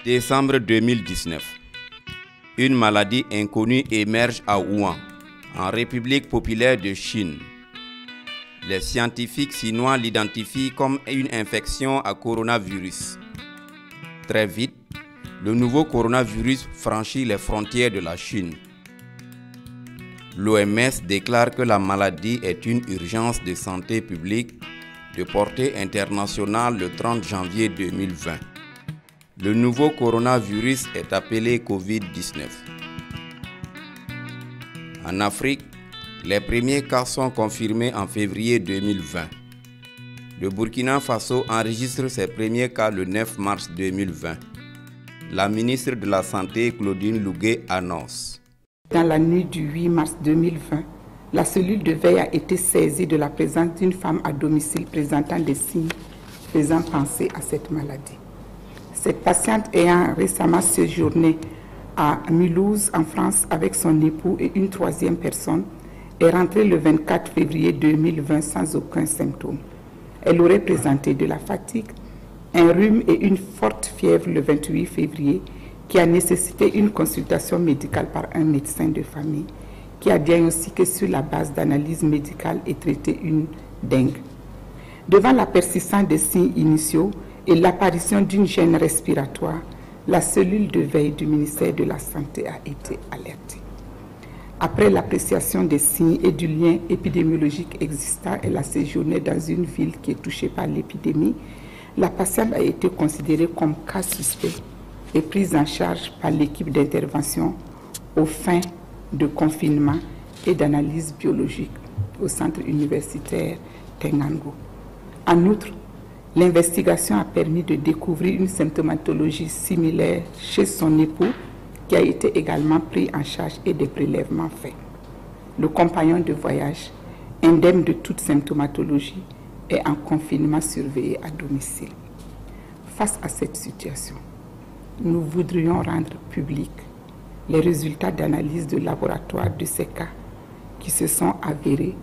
Décembre 2019. Une maladie inconnue émerge à Wuhan, en République populaire de Chine. Les scientifiques chinois l'identifient comme une infection à coronavirus. Très vite, le nouveau coronavirus franchit les frontières de la Chine. L'OMS déclare que la maladie est une urgence de santé publique de portée internationale le 30 janvier 2020. Le nouveau coronavirus est appelé Covid-19. En Afrique, les premiers cas sont confirmés en février 2020. Le Burkina Faso enregistre ses premiers cas le 9 mars 2020. La ministre de la Santé, Claudine Lougué, annonce. Dans la nuit du 8 mars 2020, la cellule de veille a été saisie de la présence d'une femme à domicile présentant des signes faisant penser à cette maladie. Cette patiente ayant récemment séjourné à Mulhouse, en France, avec son époux et une troisième personne, est rentrée le 24 février 2020 sans aucun symptôme. Elle aurait présenté de la fatigue, un rhume et une forte fièvre le 28 février qui a nécessité une consultation médicale par un médecin de famille qui a diagnostiqué sur la base d'analyse médicale et traité une dengue. Devant la persistance des signes initiaux et l'apparition d'une gêne respiratoire, la cellule de veille du ministère de la Santé a été alertée. Après l'appréciation des signes et du lien épidémiologique existant, elle a séjourné dans une ville qui est touchée par l'épidémie. La patiente a été considérée comme cas suspect et prise en charge par l'équipe d'intervention aux fins de confinement et d'analyse biologique au centre universitaire Tenango. En outre, l'investigation a permis de découvrir une symptomatologie similaire chez son époux qui a été également pris en charge et des prélèvements faits. Le compagnon de voyage, indemne de toute symptomatologie, est en confinement surveillé à domicile. Face à cette situation, nous voudrions rendre publics les résultats d'analyse de laboratoire de ces cas qui se sont avérés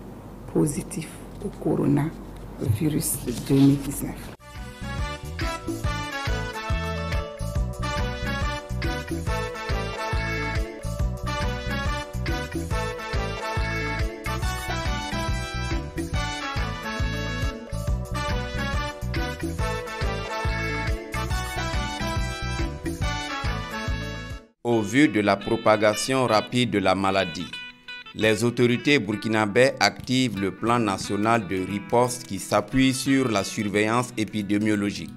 positifs au coronavirus 2019. Au vu de la propagation rapide de la maladie, les autorités burkinabées activent le plan national de riposte qui s'appuie sur la surveillance épidémiologique,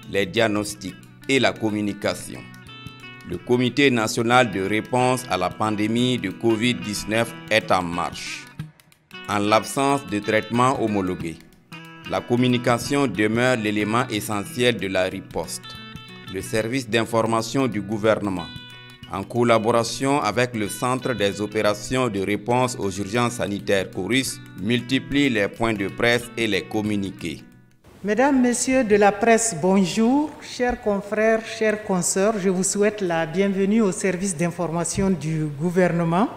les diagnostics et la communication. Le Comité national de réponse à la pandémie de Covid-19 est en marche. En l'absence de traitement homologué, la communication demeure l'élément essentiel de la riposte. Le service d'information du gouvernement, en collaboration avec le Centre des opérations de réponse aux urgences sanitaires CORUS, multiplie les points de presse et les communiqués. Mesdames, Messieurs de la presse, bonjour. Chers confrères, chères consoeurs, je vous souhaite la bienvenue au service d'information du gouvernement.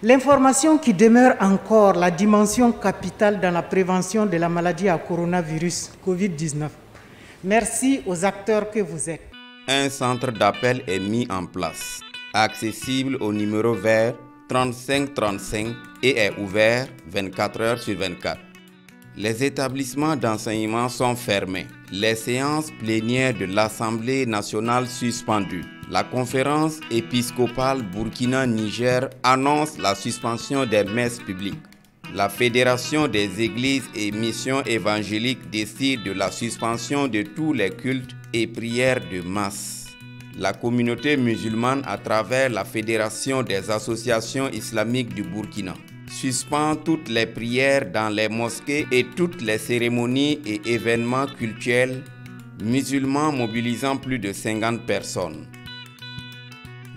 L'information qui demeure encore la dimension capitale dans la prévention de la maladie à coronavirus Covid-19. Merci aux acteurs que vous êtes. Un centre d'appel est mis en place, accessible au numéro vert 3535 et est ouvert 24 heures sur 24. Les établissements d'enseignement sont fermés. Les séances plénières de l'Assemblée nationale suspendues. La conférence épiscopale Burkina-Niger annonce la suspension des messes publiques. La Fédération des églises et missions évangéliques décide de la suspension de tous les cultes et prières de masse. La communauté musulmane, à travers la Fédération des associations islamiques du Burkina, suspend toutes les prières dans les mosquées et toutes les cérémonies et événements cultuels musulmans mobilisant plus de 50 personnes.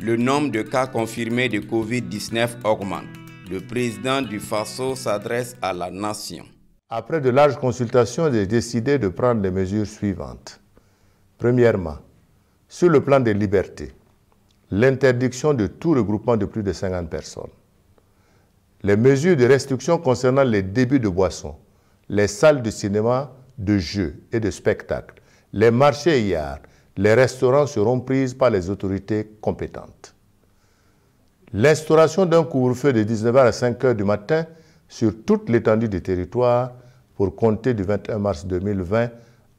Le nombre de cas confirmés de Covid-19 augmente. Le président du Faso s'adresse à la nation. Après de larges consultations, j'ai décidé de prendre les mesures suivantes. Premièrement, sur le plan des libertés, l'interdiction de tout regroupement de plus de 50 personnes. Les mesures de restriction concernant les débits de boissons, les salles de cinéma, de jeux et de spectacles, les marchés et yards, les restaurants seront prises par les autorités compétentes. L'instauration d'un couvre-feu de 19h à 5h du matin sur toute l'étendue du territoire pour compter du 21 mars 2020,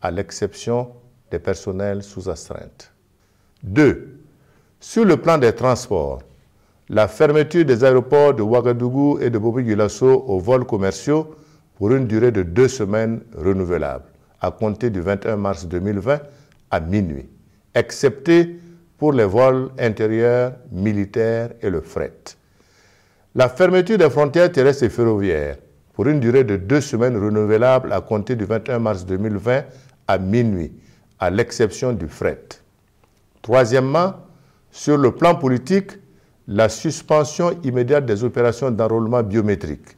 à l'exception des personnels sous astreinte. 2. Sur le plan des transports, la fermeture des aéroports de Ouagadougou et de Bobo-Dioulasso aux vols commerciaux pour une durée de 2 semaines renouvelable, à compter du 21 mars 2020 à minuit, excepté pour les vols intérieurs, militaires et le fret. La fermeture des frontières terrestres et ferroviaires pour une durée de 2 semaines renouvelable à compter du 21 mars 2020 à minuit, à l'exception du fret. Troisièmement, sur le plan politique, la suspension immédiate des opérations d'enrôlement biométrique,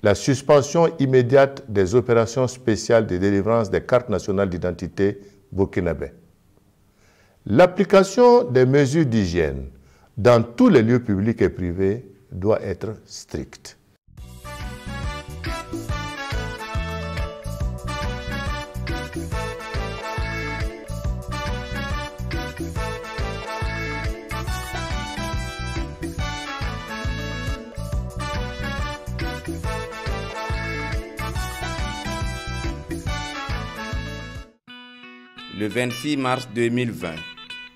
la suspension immédiate des opérations spéciales de délivrance des cartes nationales d'identité burkinabé. L'application des mesures d'hygiène dans tous les lieux publics et privés doit être stricte. Le 26 mars 2020,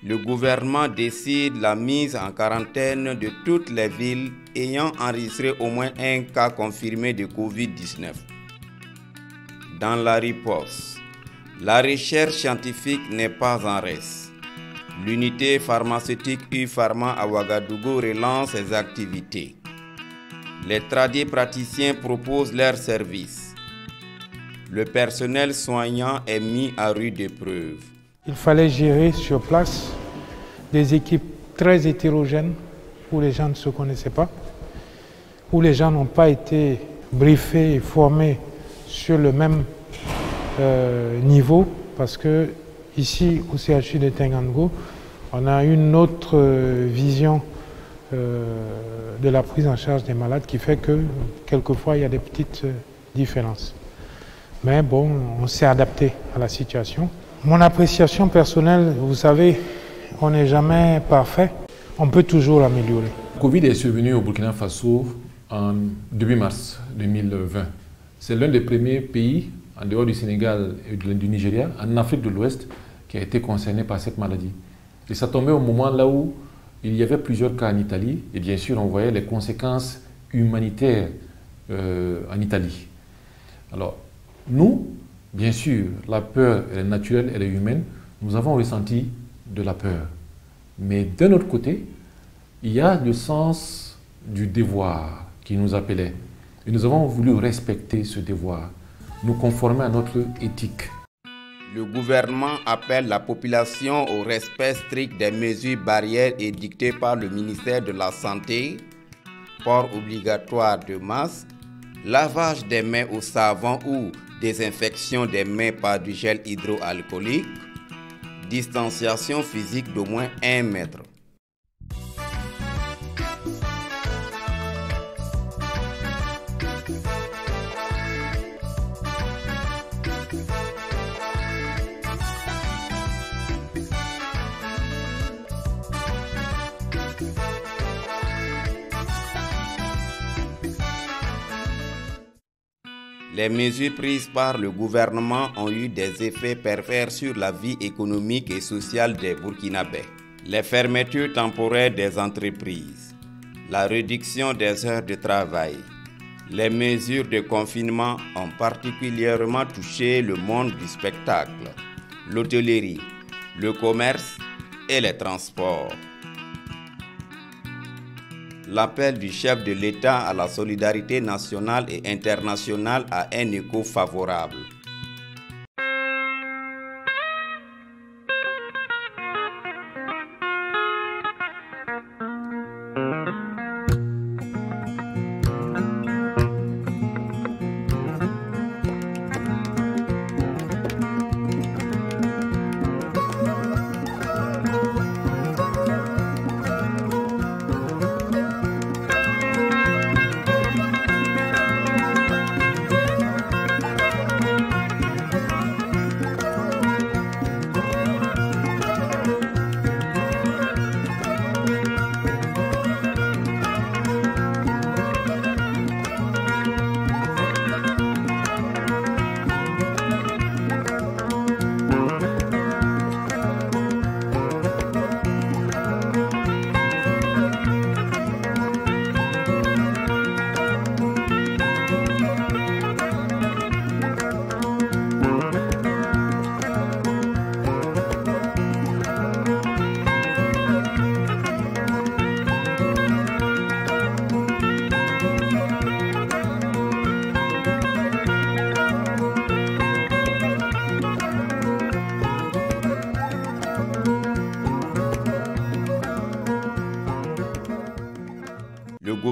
le gouvernement décide la mise en quarantaine de toutes les villes ayant enregistré au moins un cas confirmé de Covid-19. Dans la riposte, la recherche scientifique n'est pas en reste. L'unité pharmaceutique U-Pharma à Ouagadougou relance ses activités. Les praticiens proposent leurs services. Le personnel soignant est mis à rude épreuve. Il fallait gérer sur place des équipes très hétérogènes où les gens ne se connaissaient pas, où les gens n'ont pas été briefés et formés sur le même niveau, parce que ici au CHU de Tengango, on a une autre vision de la prise en charge des malades qui fait que quelquefois il y a des petites différences. Mais bon, on s'est adapté à la situation. Mon appréciation personnelle, vous savez, on n'est jamais parfait, on peut toujours l'améliorer. Le Covid est survenu au Burkina Faso en début mars 2020. C'est l'un des premiers pays, en dehors du Sénégal et du Nigeria, en Afrique de l'Ouest, qui a été concerné par cette maladie. Et ça tombait au moment là où il y avait plusieurs cas en Italie, et bien sûr on voyait les conséquences humanitaires en Italie. Alors, nous, bien sûr, la peur elle est naturelle, elle est humaine. Nous avons ressenti de la peur. Mais d'un autre côté, il y a le sens du devoir qui nous appelait. Et nous avons voulu respecter ce devoir, nous conformer à notre éthique. Le gouvernement appelle la population au respect strict des mesures barrières édictées par le ministère de la Santé, port obligatoire de masques, lavage des mains au savon ou désinfection des mains par du gel hydroalcoolique, distanciation physique d'au moins 1 mètre. Les mesures prises par le gouvernement ont eu des effets pervers sur la vie économique et sociale des Burkinabés. Les fermetures temporaires des entreprises, la réduction des heures de travail, les mesures de confinement ont particulièrement touché le monde du spectacle, l'hôtellerie, le commerce et les transports. L'appel du chef de l'État à la solidarité nationale et internationale a un écho favorable.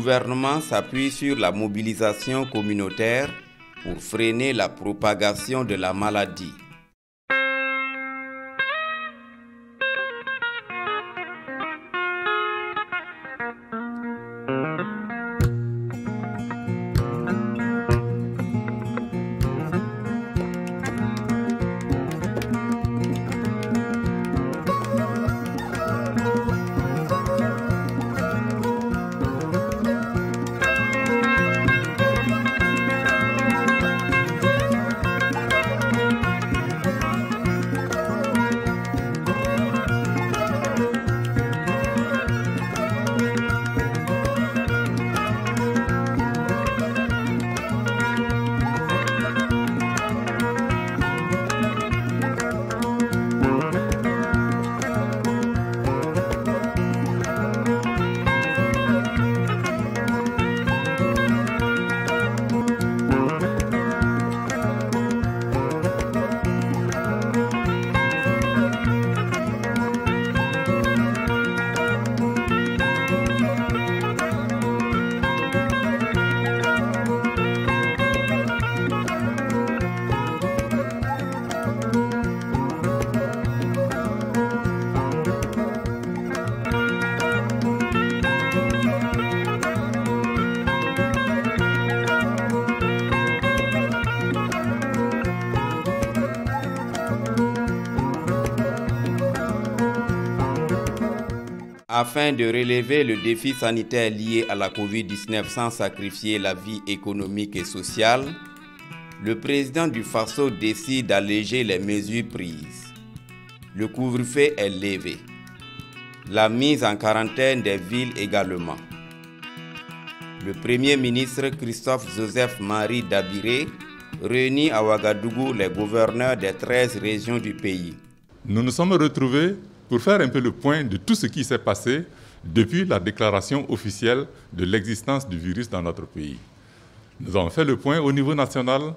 gouvernement s'appuie sur la mobilisation communautaire pour freiner la propagation de la maladie. Afin de relever le défi sanitaire lié à la COVID-19 sans sacrifier la vie économique et sociale, le président du Faso décide d'alléger les mesures prises. Le couvre-feu est levé. La mise en quarantaine des villes également. Le Premier ministre Christophe Joseph Marie Dabiré réunit à Ouagadougou les gouverneurs des 13 régions du pays. Nous nous sommes retrouvés pour faire un peu le point de tout ce qui s'est passé depuis la déclaration officielle de l'existence du virus dans notre pays. Nous avons fait le point au niveau national,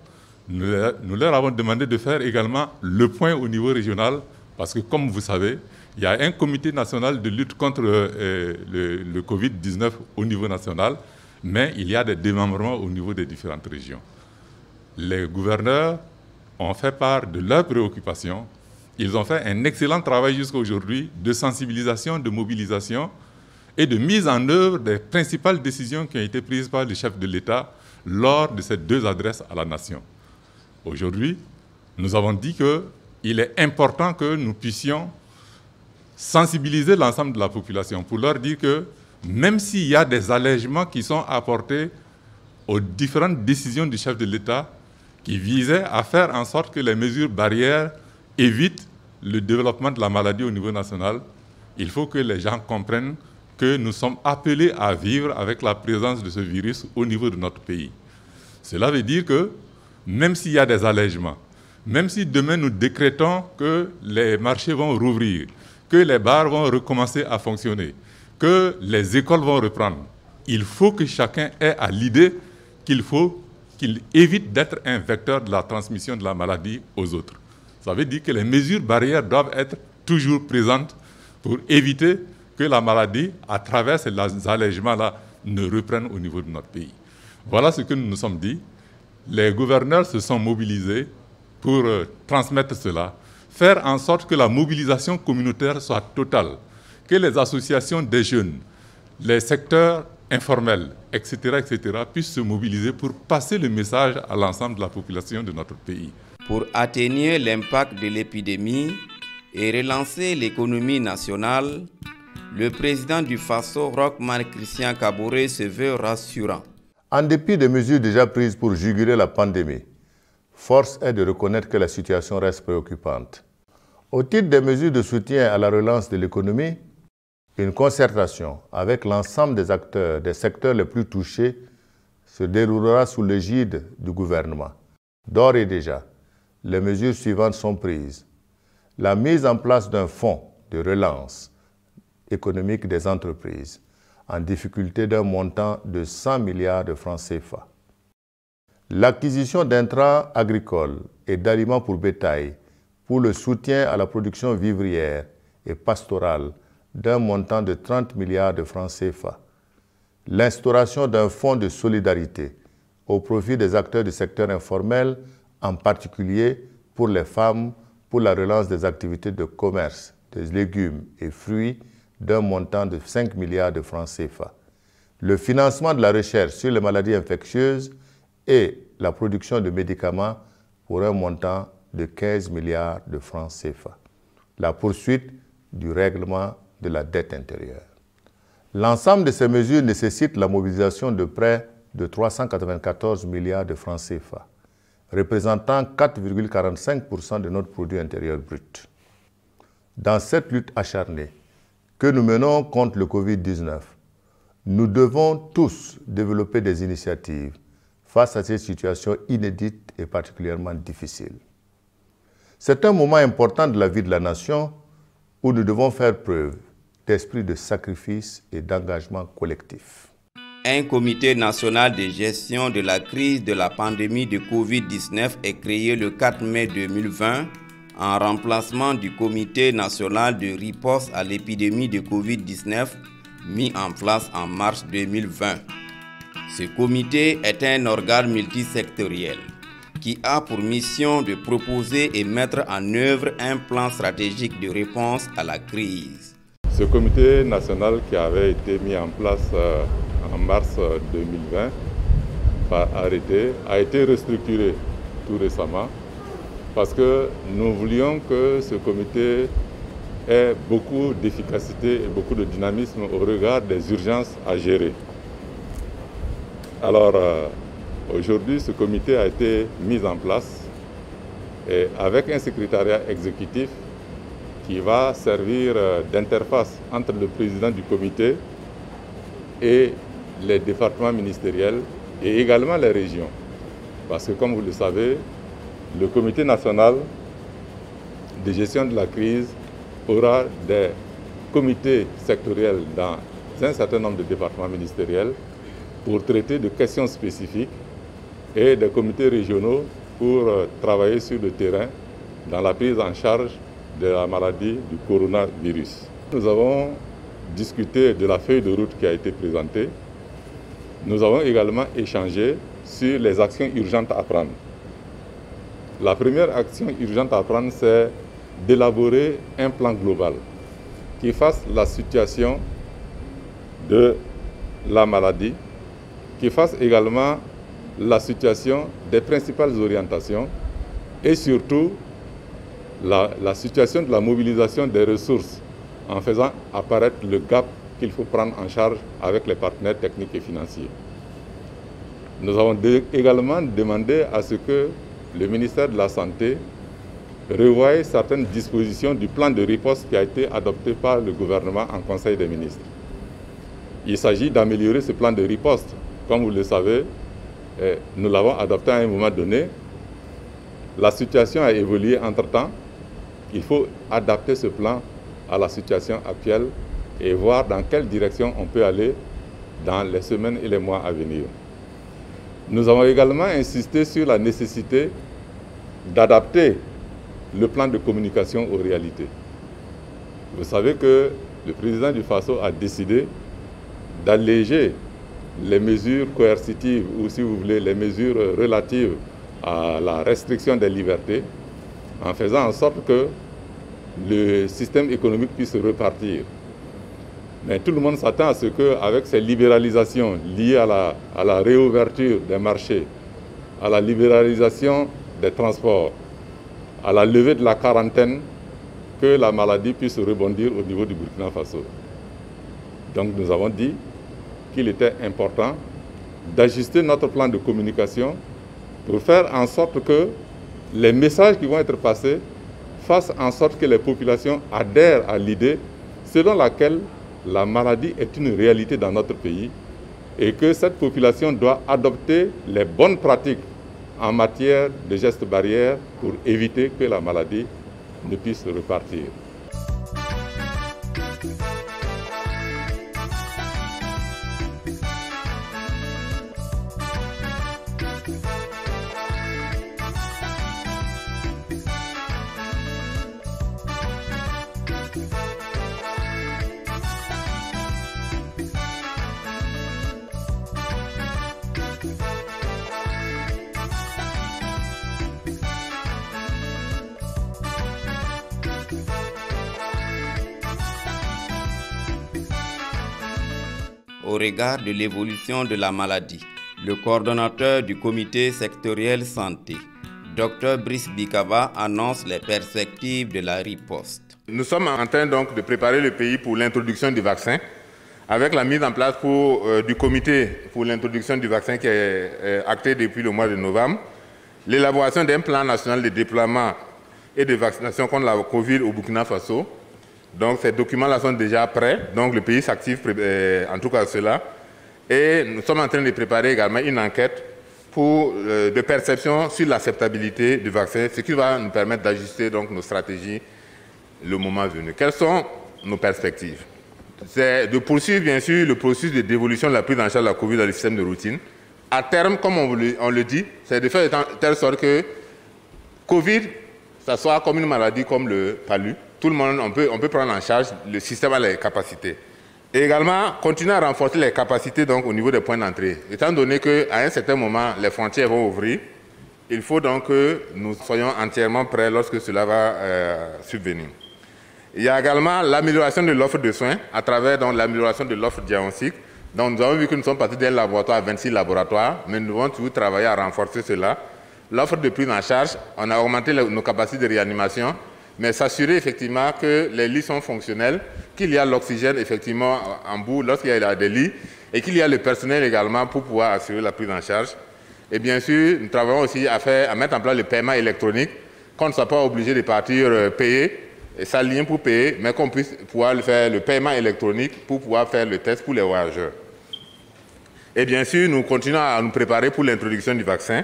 nous leur avons demandé de faire également le point au niveau régional, parce que comme vous savez, il y a un comité national de lutte contre le Covid-19 au niveau national, mais il y a des démembrements au niveau des différentes régions. Les gouverneurs ont fait part de leurs préoccupations. Ils ont fait un excellent travail jusqu'à aujourd'hui de sensibilisation, de mobilisation et de mise en œuvre des principales décisions qui ont été prises par le chef de l'État lors de ces deux adresses à la nation. Aujourd'hui, nous avons dit qu'il est important que nous puissions sensibiliser l'ensemble de la population pour leur dire que même s'il y a des allègements qui sont apportés aux différentes décisions du chef de l'État qui visaient à faire en sorte que les mesures barrières évitent le développement de la maladie au niveau national, il faut que les gens comprennent que nous sommes appelés à vivre avec la présence de ce virus au niveau de notre pays. Cela veut dire que même s'il y a des allègements, même si demain nous décrétons que les marchés vont rouvrir, que les bars vont recommencer à fonctionner, que les écoles vont reprendre, il faut que chacun ait à l'idée qu'il évite d'être un vecteur de la transmission de la maladie aux autres. Ça veut dire que les mesures barrières doivent être toujours présentes pour éviter que la maladie, à travers ces allègements-là, ne reprenne au niveau de notre pays. Voilà ce que nous nous sommes dit. Les gouverneurs se sont mobilisés pour transmettre cela, faire en sorte que la mobilisation communautaire soit totale, que les associations des jeunes, les secteurs informels, etc., puissent se mobiliser pour passer le message à l'ensemble de la population de notre pays. Pour atténuer l'impact de l'épidémie et relancer l'économie nationale, le président du Faso, Roch Marc Christian Kaboré, se veut rassurant. En dépit des mesures déjà prises pour juguler la pandémie, force est de reconnaître que la situation reste préoccupante. Au titre des mesures de soutien à la relance de l'économie, une concertation avec l'ensemble des acteurs des secteurs les plus touchés se déroulera sous l'égide du gouvernement. D'ores et déjà, les mesures suivantes sont prises. La mise en place d'un fonds de relance économique des entreprises en difficulté d'un montant de 100 milliards de francs CFA. L'acquisition d'intrants agricoles et d'aliments pour bétail pour le soutien à la production vivrière et pastorale d'un montant de 30 milliards de francs CFA. l'instauration d'un fonds de solidarité au profit des acteurs du secteur informel, en particulier pour les femmes, pour la relance des activités de commerce des légumes et fruits d'un montant de 5 milliards de francs CFA. Le financement de la recherche sur les maladies infectieuses et la production de médicaments pour un montant de 15 milliards de francs CFA. La poursuite du règlement de la dette intérieure. L'ensemble de ces mesures nécessite la mobilisation de près de 394 milliards de francs CFA, représentant 4,45% de notre produit intérieur brut. Dans cette lutte acharnée que nous menons contre le Covid-19, nous devons tous développer des initiatives face à cette situation inédite et particulièrement difficile. C'est un moment important de la vie de la nation où nous devons faire preuve d'esprit de sacrifice et d'engagement collectif. Un comité national de gestion de la crise de la pandémie de Covid-19 est créé le 4 mai 2020 en remplacement du comité national de riposte à l'épidémie de Covid-19 mis en place en mars 2020. Ce comité est un organe multisectoriel qui a pour mission de proposer et mettre en œuvre un plan stratégique de réponse à la crise. Ce comité national qui avait été mis en place en mars 2020 par arrêté a été restructuré tout récemment parce que nous voulions que ce comité ait beaucoup d'efficacité et beaucoup de dynamisme au regard des urgences à gérer. Alors, aujourd'hui, ce comité a été mis en place et avec un secrétariat exécutif qui va servir d'interface entre le président du comité et les départements ministériels et également les régions. Parce que, comme vous le savez, le comité national de gestion de la crise aura des comités sectoriels dans un certain nombre de départements ministériels pour traiter de questions spécifiques et des comités régionaux pour travailler sur le terrain dans la prise en charge de la maladie du coronavirus. Nous avons discuté de la feuille de route qui a été présentée. Nous avons également échangé sur les actions urgentes à prendre. La première action urgente à prendre, c'est d'élaborer un plan global qui fasse la situation de la maladie, qui fasse également la situation des principales orientations et surtout la situation de la mobilisation des ressources en faisant apparaître le gap qu'il faut prendre en charge avec les partenaires techniques et financiers. Nous avons également demandé à ce que le ministère de la Santé revoie certaines dispositions du plan de riposte qui a été adopté par le gouvernement en Conseil des ministres. Il s'agit d'améliorer ce plan de riposte. Comme vous le savez, nous l'avons adopté à un moment donné. La situation a évolué entre-temps. Il faut adapter ce plan à la situation actuelle et voir dans quelle direction on peut aller dans les semaines et les mois à venir. Nous avons également insisté sur la nécessité d'adapter le plan de communication aux réalités. Vous savez que le président du FASO a décidé d'alléger les mesures coercitives ou, si vous voulez, les mesures relatives à la restriction des libertés en faisant en sorte que le système économique puisse repartir. Mais tout le monde s'attend à ce qu'avec ces libéralisations liées à la réouverture des marchés, à la libéralisation des transports, à la levée de la quarantaine, que la maladie puisse rebondir au niveau du Burkina Faso. Donc nous avons dit qu'il était important d'ajuster notre plan de communication pour faire en sorte que les messages qui vont être passés fassent en sorte que les populations adhèrent à l'idée selon laquelle la maladie est une réalité dans notre pays et que cette population doit adopter les bonnes pratiques en matière de gestes barrières pour éviter que la maladie ne puisse repartir. au regard de l'évolution de la maladie. Le coordonnateur du comité sectoriel santé, Dr Brice Bikaba, annonce les perspectives de la riposte. Nous sommes en train donc de préparer le pays pour l'introduction du vaccin, avec la mise en place du comité pour l'introduction du vaccin qui est acté depuis le mois de novembre, l'élaboration d'un plan national de déploiement et de vaccination contre la Covid au Burkina Faso. Donc ces documents-là sont déjà prêts, donc le pays s'active en tout cas à cela. Et nous sommes en train de préparer également une enquête de perception sur l'acceptabilité du vaccin, ce qui va nous permettre d'ajuster donc nos stratégies le moment venu. Quelles sont nos perspectives? C'est de poursuivre bien sûr le processus de dévolution de la prise en charge de la Covid dans le système de routine. À terme, comme on le dit, c'est de faire de telle sorte que Covid, ça soit comme une maladie comme le palu. Tout le monde, on peut prendre en charge, le système a les capacités. Et également, continuer à renforcer les capacités donc, au niveau des points d'entrée. Étant donné qu'à un certain moment, les frontières vont ouvrir, il faut donc que nous soyons entièrement prêts lorsque cela va subvenir. Il y a également l'amélioration de l'offre de soins à travers l'amélioration de l'offre diagnostique. Donc nous avons vu que nous sommes partis d'un laboratoire à 26 laboratoires, mais nous devons toujours travailler à renforcer cela. L'offre de prise en charge, on a augmenté nos capacités de réanimation, mais s'assurer effectivement que les lits sont fonctionnels, qu'il y a l'oxygène effectivement en bout lorsqu'il y a des lits, et qu'il y a le personnel également pour pouvoir assurer la prise en charge. Et bien sûr, nous travaillons aussi à mettre en place le paiement électronique, qu'on ne soit pas obligé de partir payer, et s'aligner pour payer, mais qu'on puisse pouvoir faire le paiement électronique pour pouvoir faire le test pour les voyageurs. Et bien sûr, nous continuons à nous préparer pour l'introduction du vaccin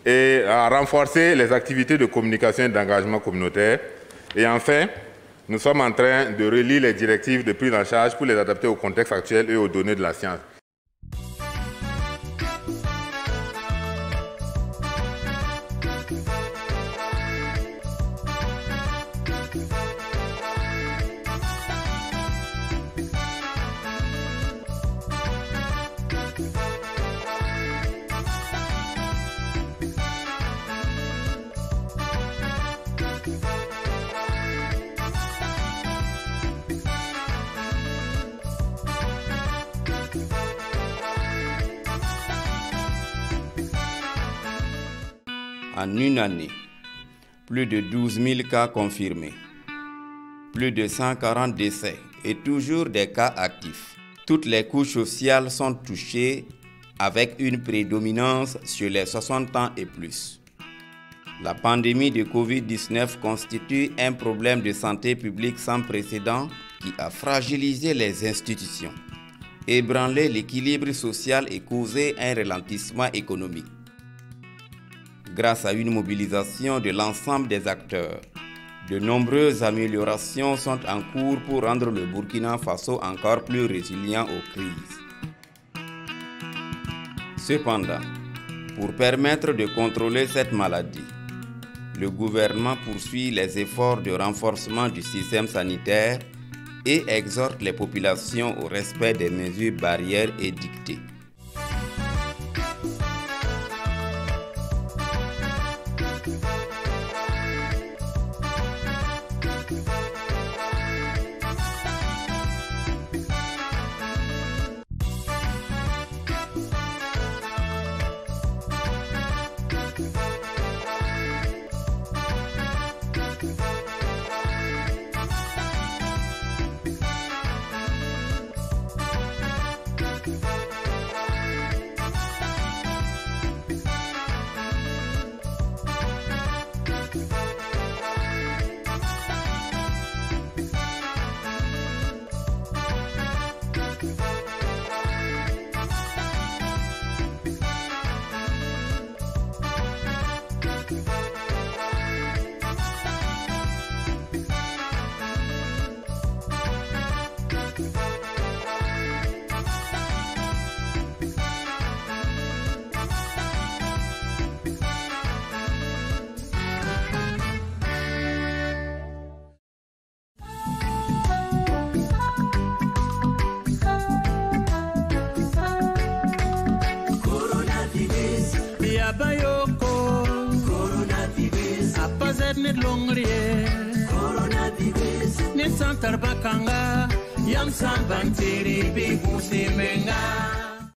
et à renforcer les activités de communication et d'engagement communautaire. Et enfin, nous sommes en train de relire les directives de prise en charge pour les adapter au contexte actuel et aux données de la science. En une année, plus de 12 000 cas confirmés, plus de 140 décès et toujours des cas actifs. Toutes les couches sociales sont touchées avec une prédominance sur les 60 ans et plus. La pandémie de Covid-19 constitue un problème de santé publique sans précédent qui a fragilisé les institutions, ébranlé l'équilibre social et causé un ralentissement économique. Grâce à une mobilisation de l'ensemble des acteurs, de nombreuses améliorations sont en cours pour rendre le Burkina Faso encore plus résilient aux crises. Cependant, pour permettre de contrôler cette maladie, le gouvernement poursuit les efforts de renforcement du système sanitaire et exhorte les populations au respect des mesures barrières édictées. Coronavirus, Yam Sambantiri, Bibu Simenga.